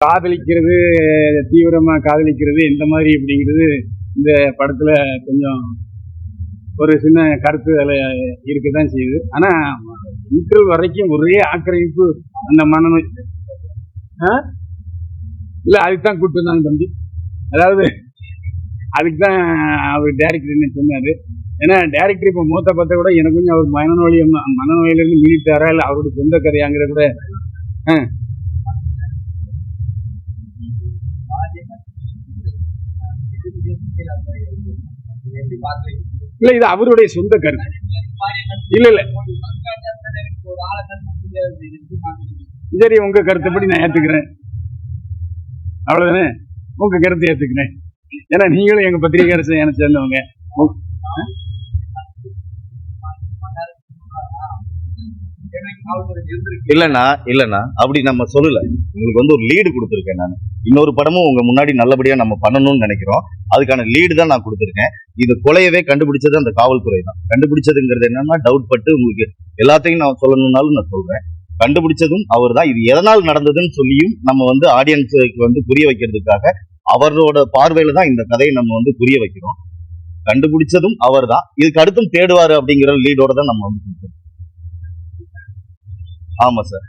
காதலிக்கிறது, தீவிரமா காதலிக்கிறது இந்த மாதிரி அப்படிங்கிறது இந்த படத்துல கொஞ்சம் ஒரு சின்ன கருத்து அதில் இருக்கதான் செய்யுது. ஆனா இன்டர்வல் வரைக்கும் ஒரே ஆக்கிரமிப்பு அந்த மனநோய் இல்ல அதுக்குதான் கூப்பிட்டு இருந்தாங்க தம்பி. அதாவது அதுக்குதான் அவர் டைரக்டர் என்ன சொன்னாரு. ஏன்னா டைரக்டர் இப்ப மூத்த பார்த்த கூட எனக்கு கொஞ்சம் அவர் மனநோயிலிருந்து மீட்டாரா இல்ல அவருடைய சொந்த கதையாங்கிற கூட இல்ல இது அவருடைய சொந்த கருத்து. இல்ல இல்ல சரி, உங்க கருத்துப்படி நான் ஏத்துக்கிறேன். அவ்வளவுதானே, உங்க கருத்தை ஏத்துக்கிறேன். ஏன்னா நீங்களும் எங்க பத்திரிகை அரசு எனக்கு சேர்ந்தவங்க. இல்லண்ணா அப்படி நம்ம சொல்லல. உங்களுக்கு வந்து ஒரு லீடு கொடுத்துருக்கேன். நான் இன்னொரு படமும் உங்க முன்னாடி நல்லபடியா நம்ம பண்ணணும்னு நினைக்கிறோம். அதுக்கான லீடு தான் நான் கொடுத்துருக்கேன். இது கொலையவே கண்டுபிடிச்சது அந்த காவல்துறை தான். கண்டுபிடிச்சதுங்கிறது என்னன்னா டவுட் பட்டு உங்களுக்கு எல்லாத்தையும் நான் சொல்லணும்னாலும் நான் சொல்றேன். கண்டுபிடிச்சதும் அவர் தான். இது எதனால் நடந்ததுன்னு சொல்லியும் நம்ம வந்து ஆடியன்ஸுக்கு வந்து புரிய வைக்கிறதுக்காக அவரோட பார்வையில தான் இந்த கதையை நம்ம வந்து புரிய வைக்கிறோம். கண்டுபிடிச்சதும் அவர் தான். இதுக்கு அடுத்தும் தேடுவாரு அப்படிங்கிற லீடோட தான் நம்ம வந்து. ஆமா சார்.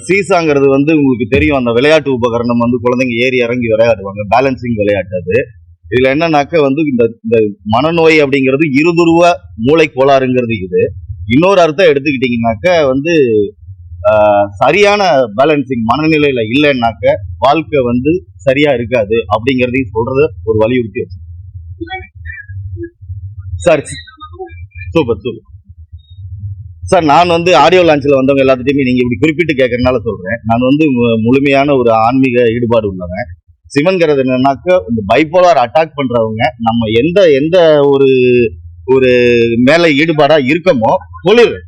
சீசாங்கிறது வந்து உங்களுக்கு தெரியும், அந்த விளையாட்டு உபகரணம் வந்து குழந்தைங்க ஏறி இறங்கி விளையாடுவாங்க, பேலன்சிங் விளையாட்டு. அது இதுல என்னன்னாக்க வந்து இந்த மனநோய் அப்படிங்கிறது இருதுருவ மூளை கோளாறுங்கிறது. இது இன்னொரு அர்த்தம் எடுத்துக்கிட்டீங்கன்னாக்க வந்து சரியான பேலன்சிங் மனநிலையில இல்லைன்னாக்க வாழ்க்கை வந்து சரியா இருக்காது அப்படிங்கறதையும் சொல்றது ஒரு வலியுறுத்தி வச்சு சார். Super super sir. நான் வந்து ஆடியோ லான்ச்சில் வந்தவங்க எல்லாத்துட்டையுமே நீங்க இப்படி குறிப்பிட்டு கேட்கறதுனால சொல்றேன். நான் வந்து முழுமையான ஒரு ஆன்மீக ஈடுபாடு உள்ளவன். சிவன்கிறது என்னன்னாக்க இந்த பைபோலார் அட்டாக் பண்றவங்க நம்ம எந்த எந்த ஒரு ஒரு மேல ஈடுபாடா இருக்கமோ சொல்லிடுறேன்.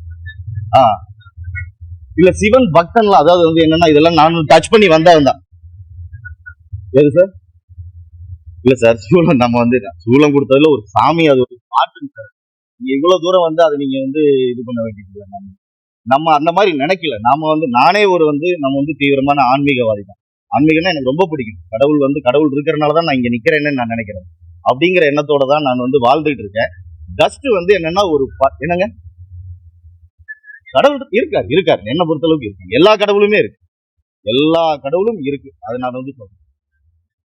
இல்ல சிவன் பக்தன்லாம், அதாவது வந்து என்னன்னா இதெல்லாம் நான் டச் பண்ணி வந்தவன் தான். எது சார்? இல்ல சார், சூளம் நம்ம வந்து சூளம் கொடுத்ததுல ஒரு சாமி, அது ஒரு பாட்டு சார். நீங்க இவ்வளவு தூரம் வந்து அதை நீங்க வந்து இது பண்ண வேண்டியது நம்ம அந்த மாதிரி நினைக்கல. நாம வந்து நானே ஒரு வந்து நம்ம வந்து தீவிரமான ஆன்மீகவாதி தான். ஆன்மீகம்னா எனக்கு ரொம்ப பிடிக்கும். கடவுள் வந்து கடவுள் இருக்கிறனாலதான் நான் இங்க நிக்கிறேன்னு நான் நினைக்கிறேன். அப்படிங்கிற எண்ணத்தோட தான் நான் வந்து வாழ்ந்துட்டு இருக்கேன். ஜஸ்ட் வந்து என்னன்னா ஒரு என்னங்க கடவுள் இருக்காரு என்ன பொறுத்த அளவுக்கு இருக்கு. எல்லா கடவுளுமே இருக்கு. எல்லா கடவுளும் இருக்கு. அதை நான் வந்து சொல்றேன்.